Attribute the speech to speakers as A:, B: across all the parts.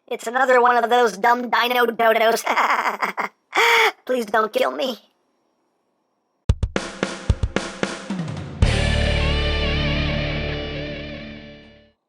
A: It's another one of those dumb dino dodos. Please don't kill me.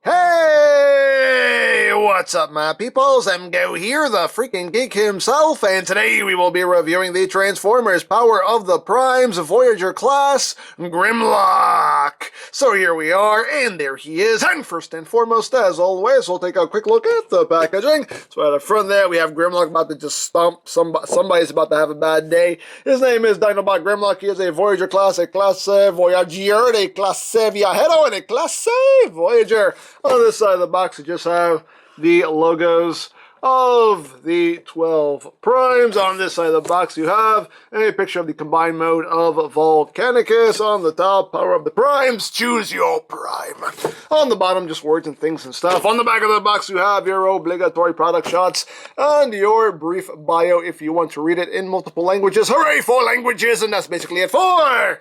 B: Hey, what's up, my peoples? EmGo here, the freaking geek himself, and today we will be reviewing the Transformers Power of the Primes Voyager class GRIMLOCK. So here we are, and there he is. And first and foremost, as always, we'll take a quick look at the packaging. So at the front there, we have GRIMLOCK about to just stomp. Somebody's about to have a bad day. His name is Dinobot GRIMLOCK. He is a Voyager class, a classe Voyager, a classe Viajero, and a classe Voyager. On this side of the box, we just have the logos of the 12 primes. On this side of the box, you have a picture of the combined mode of Volcanicus. On the top, Power of the Primes, choose your prime. On the bottom, just words and things and stuff. On the back of the box, you have your obligatory product shots and your brief bio if you want to read it in multiple languages. Hooray for languages! And that's basically it for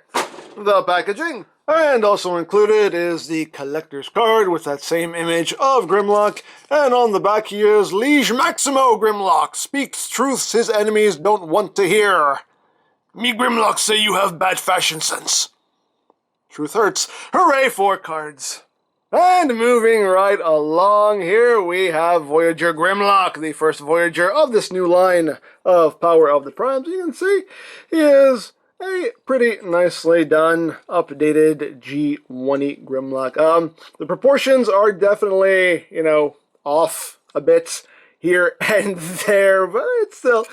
B: the packaging. And also included is the collector's card with that same image of GRIMLOCK. And on the back he is Liege Maximo GRIMLOCK, speaks truths his enemies don't want to hear. Me GRIMLOCK say you have bad fashion sense. Truth hurts. Hooray for cards. And moving right along, here we have Voyager GRIMLOCK, the first Voyager of this new line of Power of the Primes. You can see he is a pretty nicely done, updated G1 GRIMLOCK. The proportions are definitely, off a bit here and there, but it's still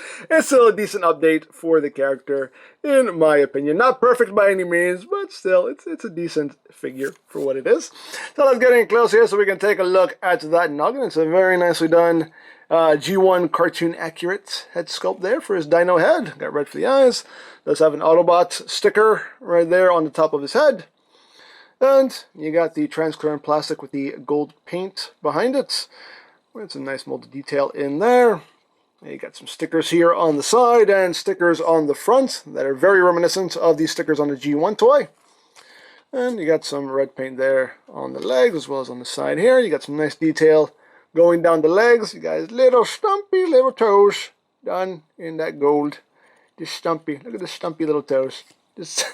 B: a decent update for the character, in my opinion. Not perfect by any means, but still, it's a decent figure for what it is. So let's get in close here so we can take a look at that noggin. It's a very nicely done G1 cartoon accurate head sculpt there for his dino head. Got red for the eyes. Does have an Autobot sticker right there on the top of his head. And you got the transparent plastic with the gold paint behind it. With some nice molded detail in there. You got some stickers here on the side and stickers on the front that are very reminiscent of the stickers on the G1 toy. And you got some red paint there on the legs as well as on the side here. You got some nice detail going down the legs. You guys, little stumpy little toes done in that gold. Just stumpy. Look at the stumpy little toes. Just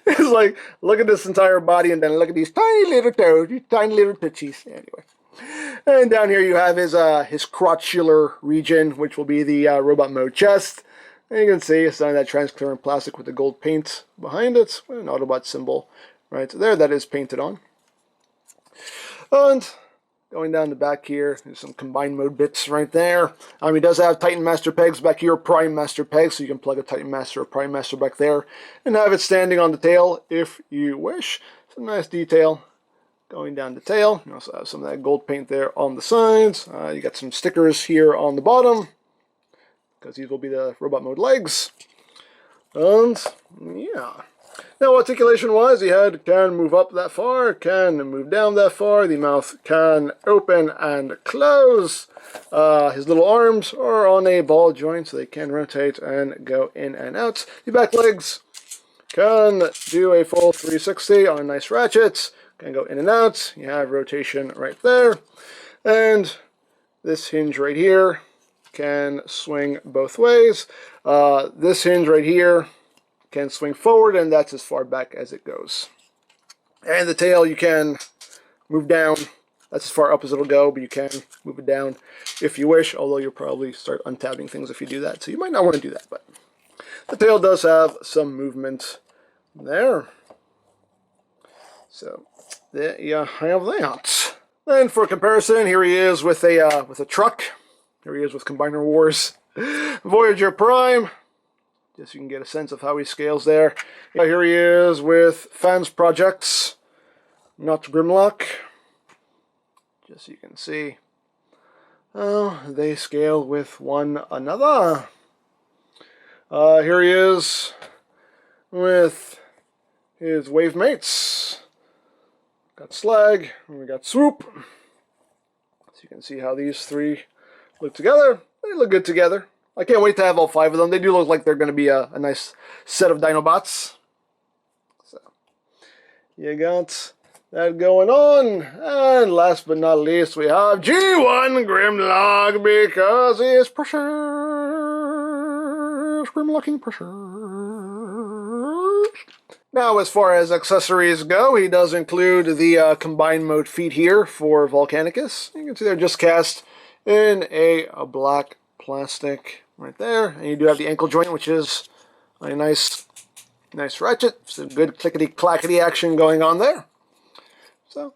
B: it's like, look at this entire body and then look at these tiny little toes. These tiny little tootsies. Anyway. And down here you have his crotchular region, which will be the robot mode chest. And you can see it's on that transparent plastic with the gold paint behind it. With an Autobot symbol right there that is painted on. And going down the back here, there's some combined mode bits right there. He does have Titan Master pegs back here, Prime Master pegs, so you can plug a Titan Master or Prime Master back there and have it standing on the tail if you wish. Some nice detail going down the tail. You also have some of that gold paint there on the sides. You got some stickers here on the bottom because these will be the robot mode legs. And yeah. Now, articulation-wise, the head can move up that far, can move down that far. The mouth can open and close. His little arms are on a ball joint, so they can rotate and go in and out. The back legs can do a full 360 on a nice ratchet. Can go in and out. You have rotation right there. And this hinge right here can swing both ways. This hinge right here can swing forward, and that's as far back as it goes. And the tail you can move down. That's as far up as it'll go, but you can move it down if you wish, although you'll probably start untabbing things if you do that, so you might not want to do that, but the tail does have some movement there. So there you have that. Then for comparison, here he is with a truck. Here he is with Combiner Wars Voyager Prime. Just so you can get a sense of how he scales there. Here he is with Fans Projects, not GRIMLOCK. Just so you can see how they scale with one another. Here he is with his wave mates. Got Slag, and we got Swoop. So you can see how these three look together. They look good together. I can't wait to have all 5 of them. They do look like they're going to be a nice set of Dinobots. So, you got that going on. And last but not least, we have G1 GRIMLOCK because it's precious. GRIMLOCKing precious. Now, as far as accessories go, he does include the combined mode feet here for Volcanicus. You can see they're just cast in a black plastic right there. And you do have the ankle joint, which is a nice ratchet. Some good clickety-clackety action going on there. So,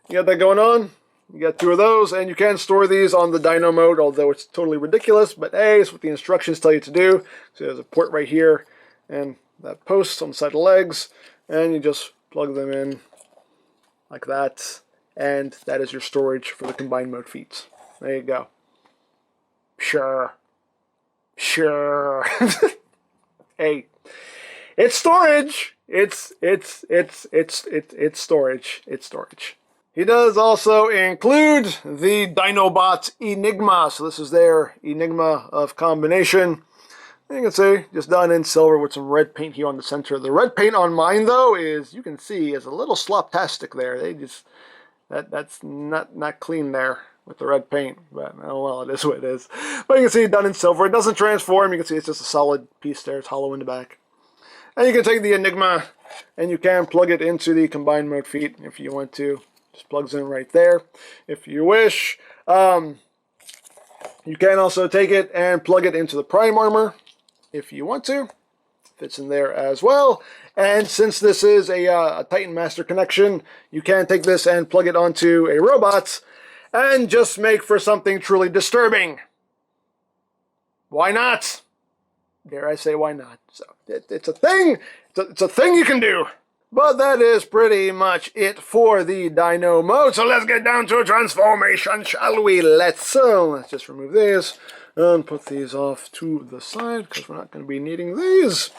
B: you got that going on. You got 2 of those, and you can store these on the Dino mode, although it's totally ridiculous. But hey, it's what the instructions tell you to do. So there's a port right here, and that post on the side of the legs, and you just plug them in like that, and that is your storage for the combined mode feet. There you go. Sure. Hey, it's storage. It's storage. It's storage. He does also include the Dinobot Enigma. So this is their Enigma of combination. You can see, just done in silver with some red paint here on the center. The red paint on mine, though, is, you can see, is a little sloptastic there. They just, that's not clean there with the red paint. But, oh well, it is what it is. But you can see, done in silver. It doesn't transform. You can see it's just a solid piece there. It's hollow in the back. And you can take the Enigma, and you can plug it into the combined mode feet if you want to. Just plugs in right there if you wish. You can also take it and plug it into the Prime Armor if you want to. Fits in there as well. And since this is a Titan Master connection, you can take this and plug it onto a robot and just make for something truly disturbing. Why not? Dare I say why not? So it's a thing. It's a thing you can do. But that is pretty much it for the Dino mode. So let's get down to a transformation, shall we? Let's just remove these and put these off to the side because we're not going to be needing these.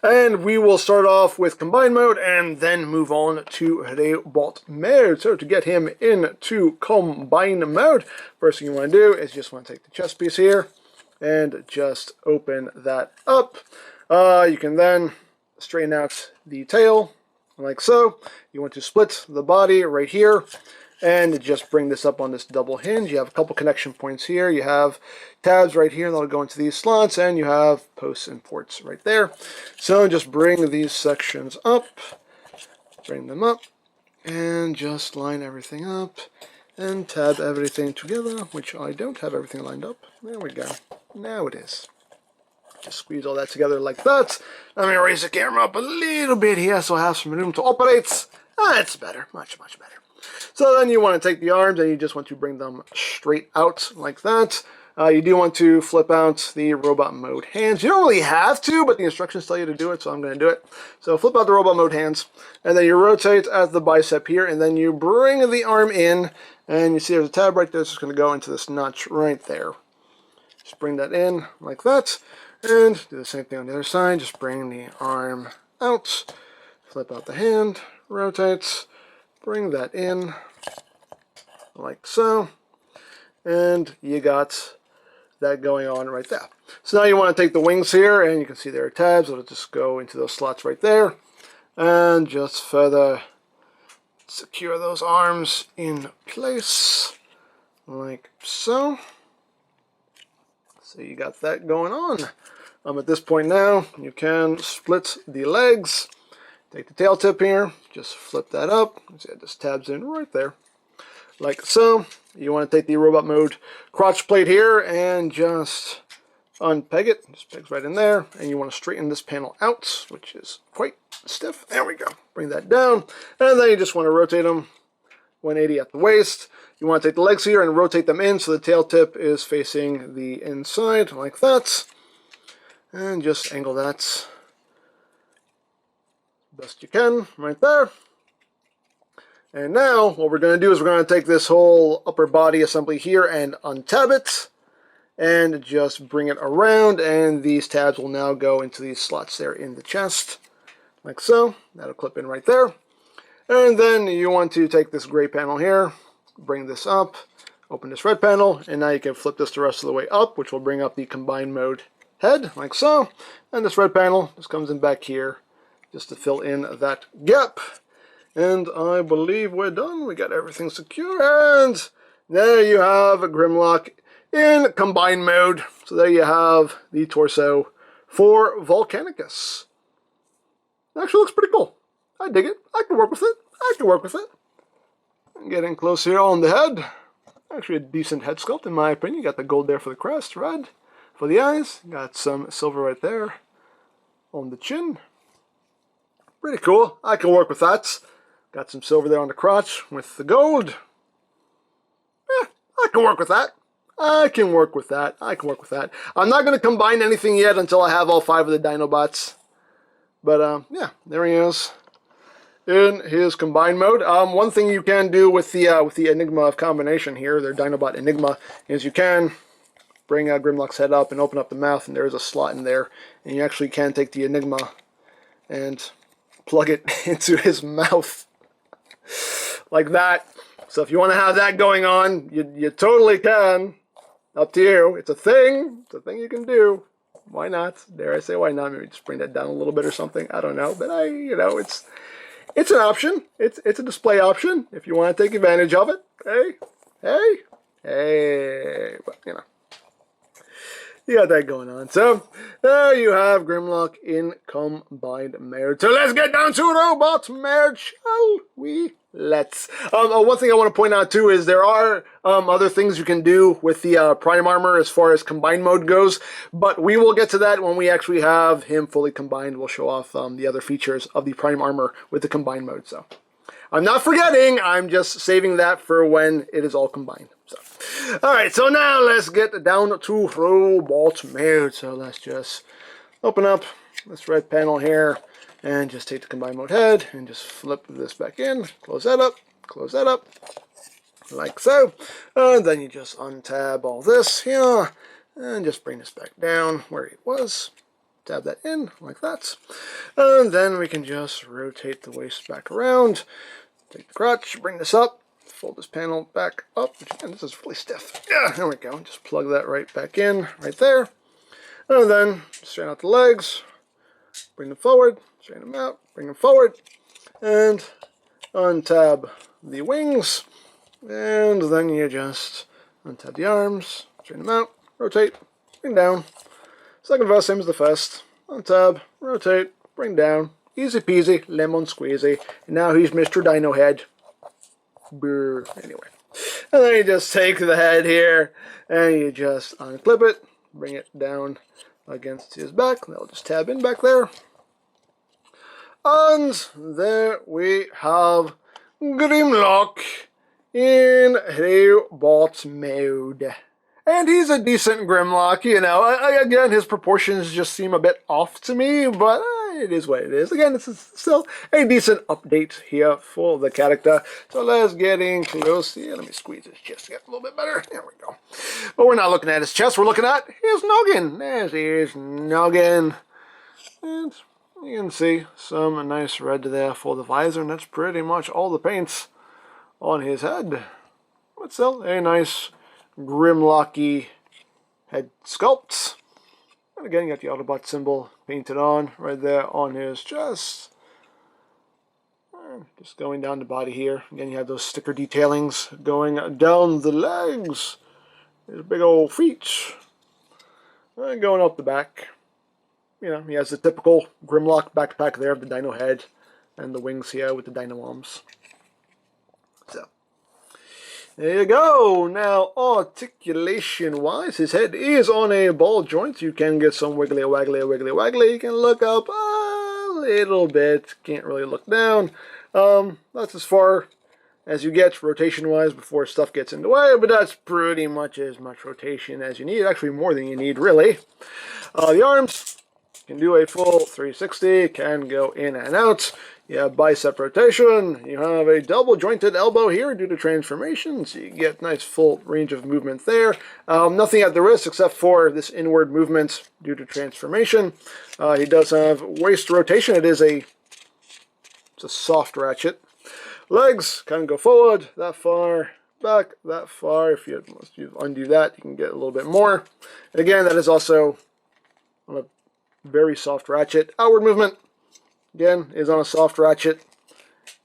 B: And we will start off with combined mode and then move on to robot mode. So to get him into combined mode, first thing you want to do is just want to take the chest piece here and just open that up. You can then straighten out the tail like so. You want to split the body right here and just bring this up on this double hinge. You have a couple connection points here. You have tabs right here that'll go into these slots, and you have posts and ports right there. So just bring these sections up, bring them up, and just line everything up and tab everything together, which I don't have everything lined up. There we go. Now it is. Just squeeze all that together like that. Let me raise the camera up a little bit here so I have some room to operate. That's better. Much better. So then you want to take the arms and you just want to bring them straight out like that. You do want to flip out the robot mode hands. You don't really have to, but the instructions tell you to do it, so I'm going to do it. So flip out the robot mode hands, and then you rotate at the bicep here, and then you bring the arm in, and you see there's a tab right there. It's just going to go into this notch right there. Just bring that in like that, and do the same thing on the other side. Just bring the arm out, flip out the hand, rotate, bring that in like so, and you got that going on right there. So now you want to take the wings here, and you can see there are tabs. It'll just go into those slots right there, and just further secure those arms in place like so. So you got that going on. At this point now, you can split the legs. Take the tail tip here, just flip that up. See, it just tabs in right there, like so. You want to take the robot mode crotch plate here and just unpeg it. Just pegs right in there, and you want to straighten this panel out, which is quite stiff. There we go. Bring that down, and then you just want to rotate them 180 at the waist. You want to take the legs here and rotate them in so the tail tip is facing the inside like that, and just angle that best you can right there. And now what we're going to do is we're going to take this whole upper body assembly here and untab it and just bring it around, and these tabs will now go into these slots there in the chest like so. That'll clip in right there. And then you want to take this gray panel here, bring this up, open this red panel, and now you can flip this the rest of the way up, which will bring up the combined mode head like so. And this red panel just comes in back here just to fill in that gap. And I believe we're done. We got everything secure, and there you have GRIMLOCK in combined mode. So there you have the torso for Volcanicus. It actually looks pretty cool. I dig it. I can work with it. I can work with it. Getting close here on the head. Actually a decent head sculpt in my opinion. Got the gold there for the crest, red for the eyes. Got some silver right there on the chin. Pretty cool. I can work with that. Got some silver there on the crotch with the gold. I can work with that. I can work with that. I can work with that. I'm not going to combine anything yet until I have all 5 of the Dinobots. But yeah, there he is in his combined mode. One thing you can do with the Enigma combination here, their Dinobot Enigma, is you can bring GRIMLOCK's head up and open up the mouth, and there's a slot in there, and you actually can take the Enigma and plug it into his mouth like that. So if you want to have that going on, you totally can. Up to you. It's a thing. It's a thing you can do. Why not? Dare I say why not? Maybe just bring that down a little bit or something. I don't know. But it's an option. It's a display option if you want to take advantage of it. Hey. Well, you know. You got that going on. So, there you have GRIMLOCK in combined mode. So let's get down to robot mode, shall we? Let's. One thing I want to point out too is there are other things you can do with the Prime Armor as far as combined mode goes, but we will get to that when we actually have him fully combined. We'll show off the other features of the Prime Armor with the combined mode. So, I'm not forgetting, I'm just saving that for when it is all combined. So, alright, so now let's get down to robot mode. So let's just open up this red panel here and just take the combined mode head and just flip this back in, close that up, like so. And then you just untab all this here and just bring this back down where it was. Tab that in like that. And then we can just rotate the waist back around. Take the crotch, bring this up, fold this panel back up, and this is really stiff. Yeah, there we go. Just plug that right back in, right there. And then straighten out the legs, bring them forward, straighten them out, bring them forward, and untab the wings. And then you just untab the arms, straighten them out, rotate, bring down. Second verse, same as the first. Untab, rotate, bring down. Easy peasy, lemon squeezy. And now he's Mr. Dino Head. Brr. Anyway. And then you just take the head here, and you just unclip it, bring it down against his back. That'll just tab in back there. And there we have GRIMLOCK in robot mode. And he's a decent GRIMLOCK, you know. Again, his proportions just seem a bit off to me, but it is what it is. Again, this is still a decent update here for the character. So let's get in close here. Let me squeeze his chest to get a little bit better. There we go. But we're not looking at his chest. We're looking at his noggin. There's his noggin. And you can see some nice red there for the visor. And that's pretty much all the paints on his head. But still, a nice GRIMLOCK-y head sculpt. And again, you got the Autobot symbol painted on right there on his chest. And just going down the body here. Again, you have those sticker detailings going down the legs. His big old feet. And going up the back. You know, he has the typical GRIMLOCK backpack there of the Dino head. And the wings here with the Dino arms. So. There you go. Now, articulation-wise, his head is on a ball joint. You can get some wiggly, waggly, wiggly, waggly. You can look up a little bit. Can't really look down. That's as far as you get rotation-wise before stuff gets in the way, but that's pretty much as much rotation as you need. Actually, more than you need, really. The arms can do a full 360, can go in and out. You have bicep rotation, you have a double jointed elbow here due to transformation, so you get nice full range of movement there. Nothing at the wrist except for this inward movement due to transformation. He does have waist rotation, it's a soft ratchet. Legs kind of go forward, that far, back, that far. If you undo that, you can get a little bit more. And again, that is also on a very soft ratchet. Outward movement. Again, is on a soft ratchet.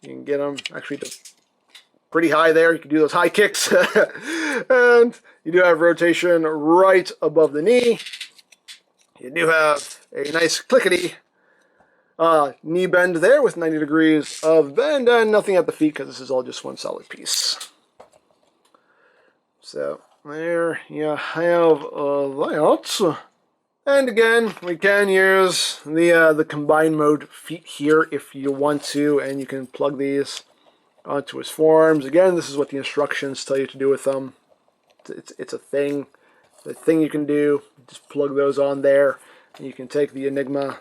B: You can get him actually to pretty high there. You can do those high kicks. And you do have rotation right above the knee. You do have a nice clickety knee bend there with 90 degrees of bend and nothing at the feet because this is all just one solid piece. So there you have that. And again, we can use the combine mode feet here if you want to, and you can plug these onto his forearms. Again, this is what the instructions tell you to do with them. It's a thing. The thing you can do, just plug those on there. And you can take the Enigma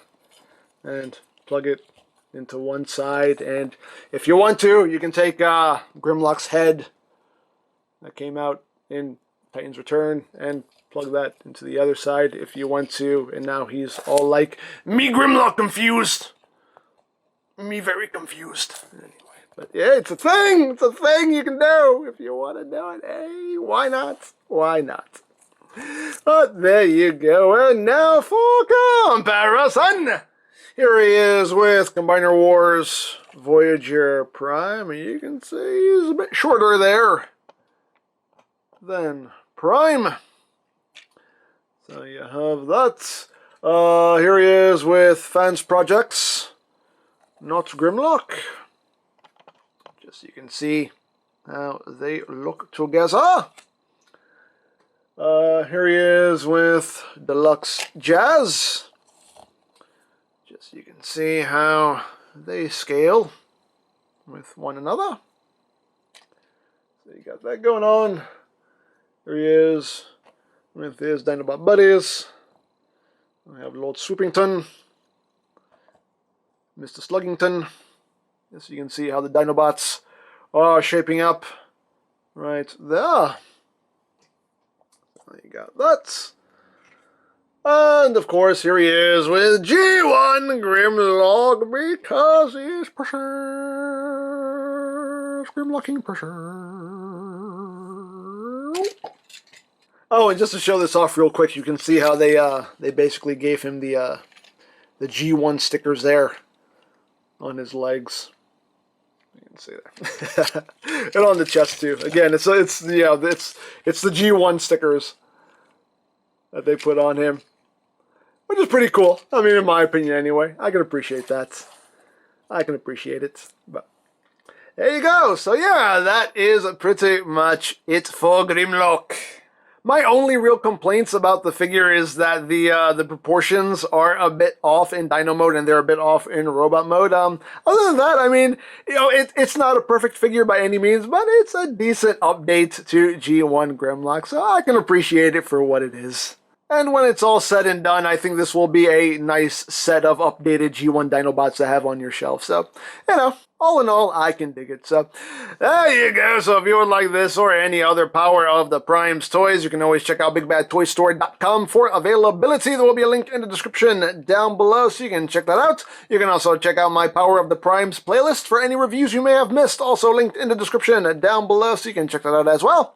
B: and plug it into one side. And if you want to, you can take GRIMLOCK's head that came out in Titan's Return and plug that into the other side if you want to. And now he's all like, me GRIMLOCK confused. Me very confused. Anyway. But yeah, it's a thing. It's a thing you can do if you want to do it. Hey, why not? Why not? But there you go. And now for comparison. Here he is with Combiner Wars Voyager Prime. And you can see he's a bit shorter there than Prime. So you have that. Here he is with Fans Projects, not GRIMLOCK. Just so you can see how they look together. Here he is with Deluxe Jazz. Just so you can see how they scale with one another. So you got that going on. Here he is with his Dinobot buddies. We have Lord Swoopington, Mr. Sluggington. So you can see how the Dinobots are shaping up right there. You got that. And of course, here he is with G1 GRIMLOCK because he's precious. GRIMLOCKing precious. Oh, and just to show this off real quick, you can see how they basically gave him the G1 stickers there on his legs. You can see that, and on the chest too. Again, it's the G1 stickers that they put on him, which is pretty cool. I mean, in my opinion, anyway. I can appreciate that. I can appreciate it. But there you go. So yeah, that is pretty much it for GRIMLOCK. My only real complaints about the figure is that the proportions are a bit off in Dino mode and they're a bit off in Robot mode. Other than that, I mean, you know, it's not a perfect figure by any means, but it's a decent update to G1 GRIMLOCK, so I can appreciate it for what it is. And when it's all said and done, I think this will be a nice set of updated G1 Dinobots to have on your shelf. So, you know, all in all, I can dig it. So, there you go. So if you would like this or any other Power of the Primes toys, you can always check out BigBadToyStore.com for availability. There will be a link in the description down below, so you can check that out. You can also check out my Power of the Primes playlist for any reviews you may have missed. Also linked in the description down below, so you can check that out as well.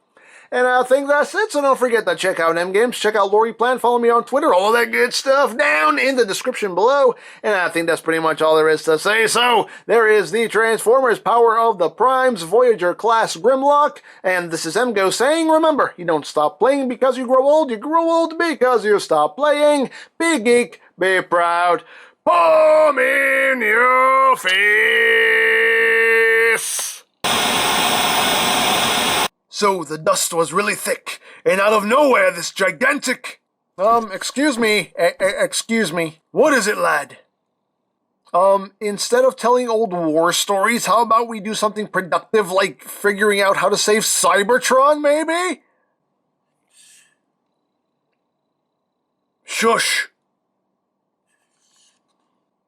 B: And I think that's it, so don't forget to check out EmGames, check out Lori Plan, follow me on Twitter, all that good stuff down in the description below. And I think that's pretty much all there is to say. So, there is the Transformers Power of the Primes Voyager class GRIMLOCK. And this is EmGo saying, remember, you don't stop playing because you grow old because you stop playing. Be geek, be proud, palm in your face. So the dust was really thick, and out of nowhere this gigantic... excuse me. What is it, lad? Instead of telling old war stories, how about we do something productive like figuring out how to save Cybertron, maybe? Shush.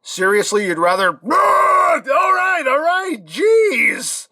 B: Seriously, you'd rather... Alright, jeez.